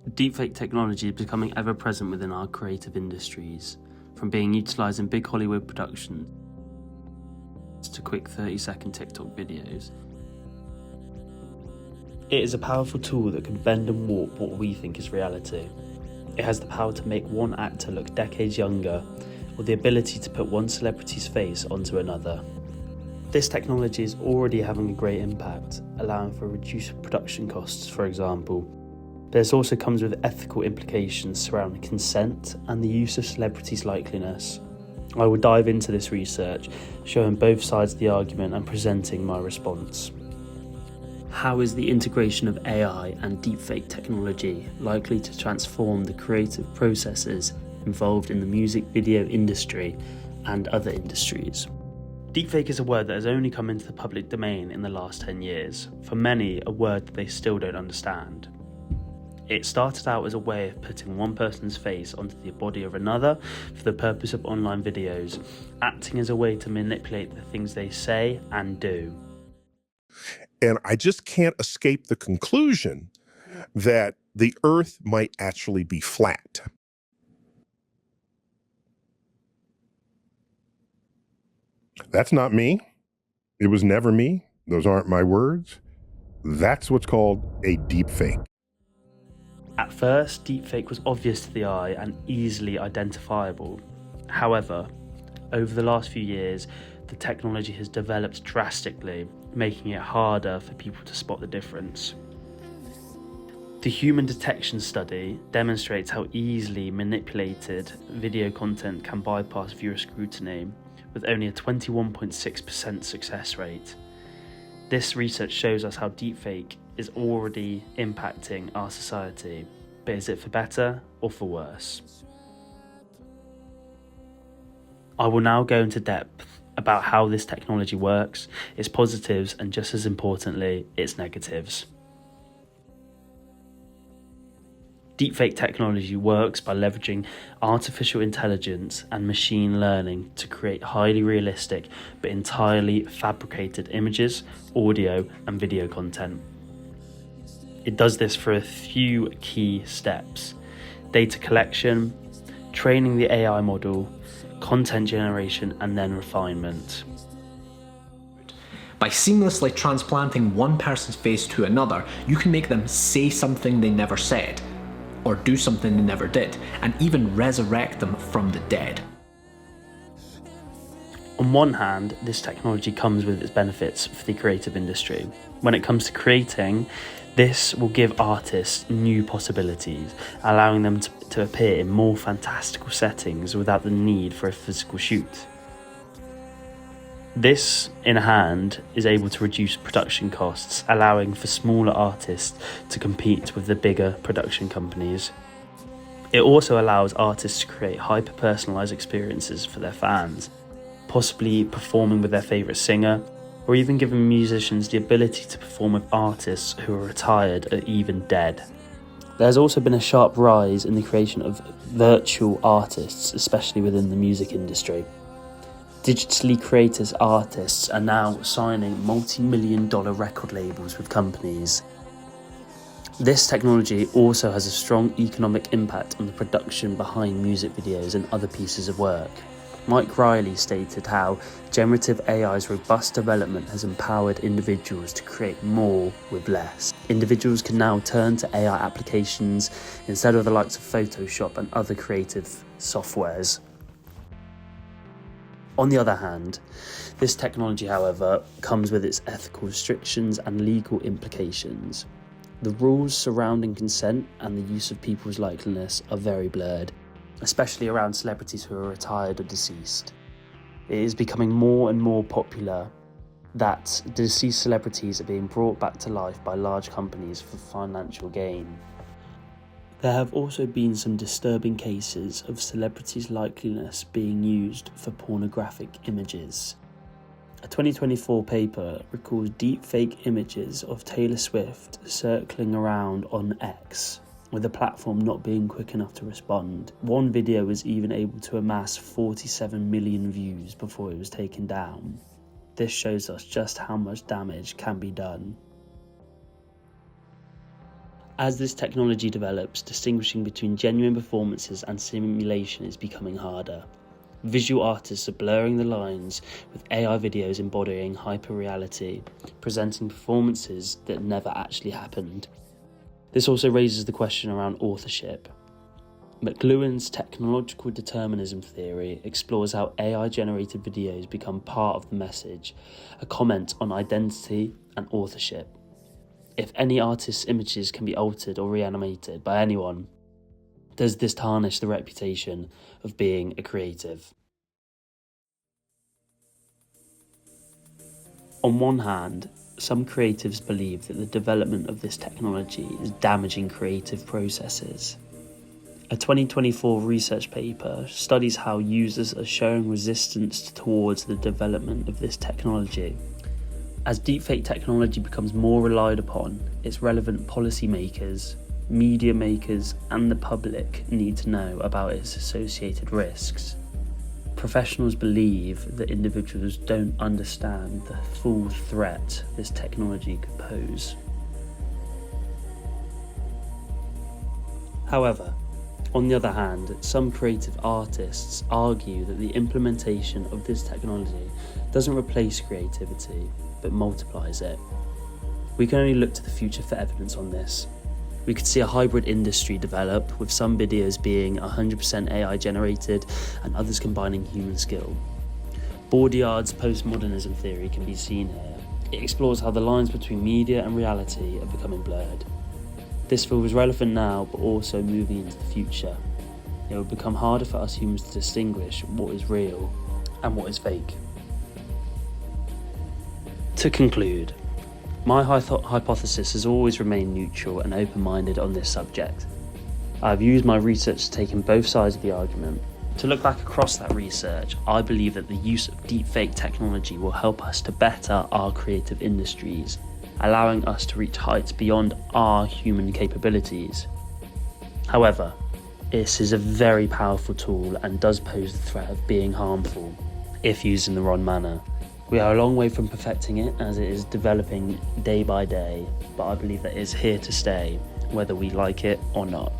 Deepfake technology is becoming ever present within our creative industries, from being utilised in big Hollywood productions to quick 30-second TikTok videos. It is a powerful tool that can bend and warp what we think is reality. It has the power to make one actor look decades younger, or the ability to put one celebrity's face onto another. This technology is already having a great impact, allowing for reduced production costs, for example. But this also comes with ethical implications surrounding consent and the use of celebrities' likeliness. I will dive into this research, showing both sides of the argument and presenting my response. How is the integration of AI and deepfake technology likely to transform the creative processes involved in the music video industry and other industries? Deepfake is a word that has only come into the public domain in the last 10 years, for many a word that they still don't understand. It started out as a way of putting one person's face onto the body of another for the purpose of online videos, acting as a way to manipulate the things they say and do. And I just can't escape the conclusion that the Earth might actually be flat. That's not me. It was never me. Those aren't my words. That's what's called a deepfake. At first, deepfake was obvious to the eye and easily identifiable. However, over the last few years, the technology has developed drastically, making it harder for people to spot the difference. The Human Detection Study demonstrates how easily manipulated video content can bypass viewer scrutiny, with only a 21.6% success rate. This research shows us how deepfake is already impacting our society, but is it for better or for worse? I will now go into depth about how this technology works, its positives, and just as importantly, its negatives. Deepfake technology works by leveraging artificial intelligence and machine learning to create highly realistic but entirely fabricated images, audio, and video content. It does this for a few key steps: data collection, training the AI model, content generation, and then refinement. By seamlessly transplanting one person's face to another, you can make them say something they never said, or do something they never did, and even resurrect them from the dead. On one hand, this technology comes with its benefits for the creative industry. When it comes to creating, this will give artists new possibilities, allowing them to appear in more fantastical settings without the need for a physical shoot. This, in hand, is able to reduce production costs, allowing for smaller artists to compete with the bigger production companies. It also allows artists to create hyper-personalised experiences for their fans, possibly performing with their favourite singer, or even giving musicians the ability to perform with artists who are retired or even dead. There's also been a sharp rise in the creation of virtual artists, especially within the music industry. Digitally created artists are now signing multi-million-dollar record labels with companies. This technology also has a strong economic impact on the production behind music videos and other pieces of work. Mike Riley stated how generative AI's robust development has empowered individuals to create more with less. Individuals can now turn to AI applications instead of the likes of Photoshop and other creative softwares. On the other hand, this technology, however, comes with its ethical restrictions and legal implications. The rules surrounding consent and the use of people's likeness are very blurred, especially around celebrities who are retired or deceased. It is becoming more and more popular that deceased celebrities are being brought back to life by large companies for financial gain. There have also been some disturbing cases of celebrities' likeliness being used for pornographic images. A 2024 paper recalls deepfake images of Taylor Swift circling around on X, with the platform not being quick enough to respond. One video was even able to amass 47 million views before it was taken down. This shows us just how much damage can be done. As this technology develops, distinguishing between genuine performances and simulation is becoming harder. Visual artists are blurring the lines, with AI videos embodying hyperreality, presenting performances that never actually happened. This also raises the question around authorship. McLuhan's technological determinism theory explores how AI-generated videos become part of the message, a comment on identity and authorship. If any artist's images can be altered or reanimated by anyone, does this tarnish the reputation of being a creative? On one hand, some creatives believe that the development of this technology is damaging creative processes. A 2024 research paper studies how users are showing resistance towards the development of this technology. As deepfake technology becomes more relied upon, its relevant policymakers, media makers, and the public need to know about its associated risks. Professionals believe that individuals don't understand the full threat this technology could pose. However, on the other hand, some creative artists argue that the implementation of this technology doesn't replace creativity, but multiplies it. We can only look to the future for evidence on this. We could see a hybrid industry develop, with some videos being 100% AI generated and others combining human skill. Baudrillard's postmodernism theory can be seen here. It explores how the lines between media and reality are becoming blurred. This feels relevant now, but also moving into the future. It will become harder for us humans to distinguish what is real and what is fake. To conclude, my hypothesis has always remained neutral and open-minded on this subject. I have used my research to take in both sides of the argument. To look back across that research, I believe that the use of deepfake technology will help us to better our creative industries, allowing us to reach heights beyond our human capabilities. However, this is a very powerful tool and does pose the threat of being harmful if used in the wrong manner. We are a long way from perfecting it, as it is developing day by day, but I believe that it is here to stay, whether we like it or not.